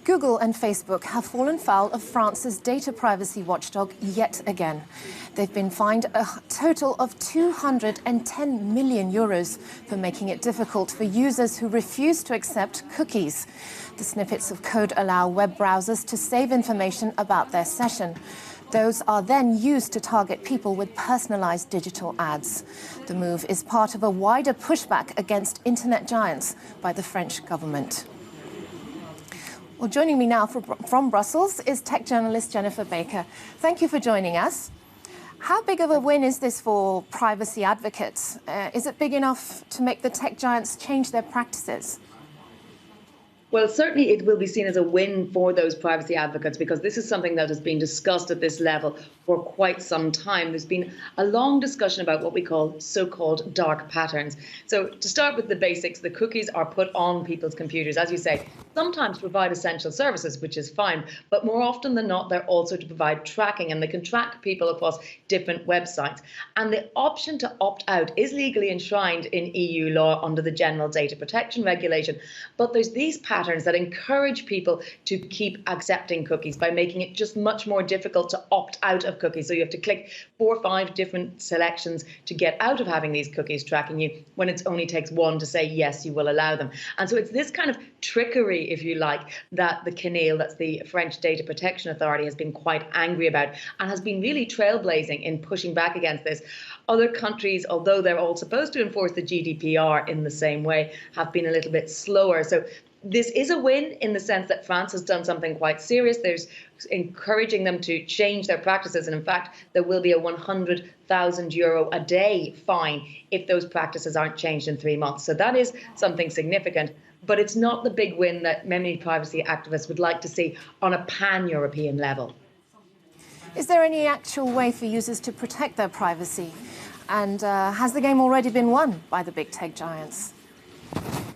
Google and Facebook have fallen foul of France's data privacy watchdog yet again. They've been fined a total of 210 million euros for making it difficult for users who refuse to accept cookies. The snippets of code allow web browsers to save information about their session. Those are then used to target people with personalized digital ads. The move is part of a wider pushback against internet giants by the French government. Well, joining me now from Brussels is tech journalist Jennifer Baker. Thank you for joining us. How big of a win is this for privacy advocates? Is it big enough to make the tech giants change their practices? Well, certainly it will be seen as a win for those privacy advocates, because this is something that has been discussed at this level for quite some time. There's been a long discussion about what we call so-called dark patterns. So to start with the basics, the cookies are put on people's computers, as you say, sometimes to provide essential services, which is fine, but more often than not, they're also to provide tracking, and they can track people across different websites. And the option to opt out is legally enshrined in EU law under the General Data Protection Regulation. But there's these patterns that encourage people to keep accepting cookies by making it just much more difficult to opt out of cookies. So you have to click 4 or 5 different selections to get out of having these cookies tracking you, when it only takes one to say yes, you will allow them. And so it's this kind of trickery, if you like, that the CNIL, that's the French Data Protection Authority, has been quite angry about and has been really trailblazing in pushing back against this. Other countries, although they're all supposed to enforce the GDPR in the same way, have been a little bit slower. So this is a win in the sense that France has done something quite serious. There's encouraging them to change their practices. And in fact, there will be a €100,000 a day fine if those practices aren't changed in 3 months. So that is something significant. But it's not the big win that many privacy activists would like to see on a pan-European level. Is there any actual way for users to protect their privacy? And has the game already been won by the big tech giants?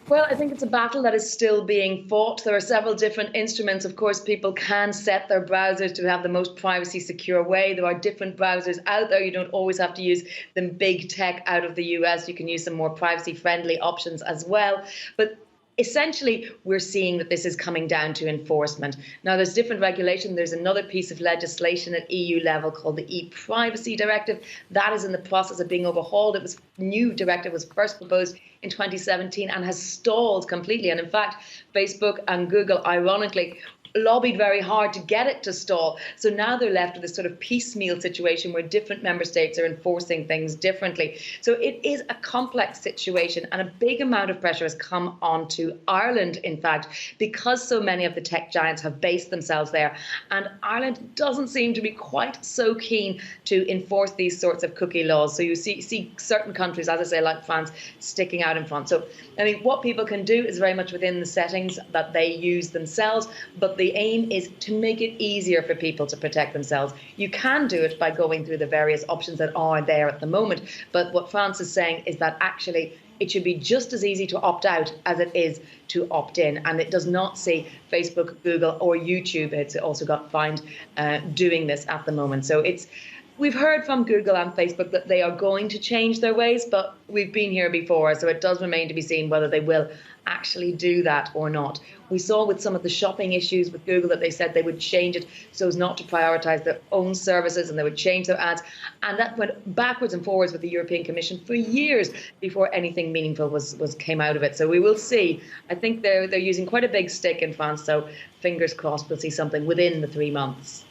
Well, I think it's a battle that is still being fought. There are several different instruments. Of course, people can set their browsers to have the most privacy secure way. There are different browsers out there. You don't always have to use the big tech out of the US. You can use some more privacy friendly options as well. But essentially, we're seeing that this is coming down to enforcement. Now, there's different regulation. There's another piece of legislation at EU level called the e-Privacy Directive. That is in the process of being overhauled. It was new directive was first proposed in 2017 and has stalled completely. And in fact, Facebook and Google, ironically, lobbied very hard to get it to stall. So now they're left with this sort of piecemeal situation where different member states are enforcing things differently. So it is a complex situation, and a big amount of pressure has come onto Ireland, in fact, because so many of the tech giants have based themselves there. And Ireland doesn't seem to be quite so keen to enforce these sorts of cookie laws. So you see certain countries, as I say, like France, sticking out in front. So, I mean, what people can do is very much within the settings that they use themselves, but the aim is to make it easier for people to protect themselves. You can do it by going through the various options that are there at the moment. But what France is saying is that actually it should be just as easy to opt out as it is to opt in. And it does not see Facebook, Google or YouTube, it's also got fined, doing this at the moment. So we've heard from Google and Facebook that they are going to change their ways, but we've been here before, so it does remain to be seen whether they will actually do that or not. We saw with some of the shopping issues with Google that they said they would change it so as not to prioritize their own services, and they would change their ads. And that went backwards and forwards with the European Commission for years before anything meaningful came out of it. So we will see. I think they're using quite a big stick in France, so fingers crossed we'll see something within the 3 months.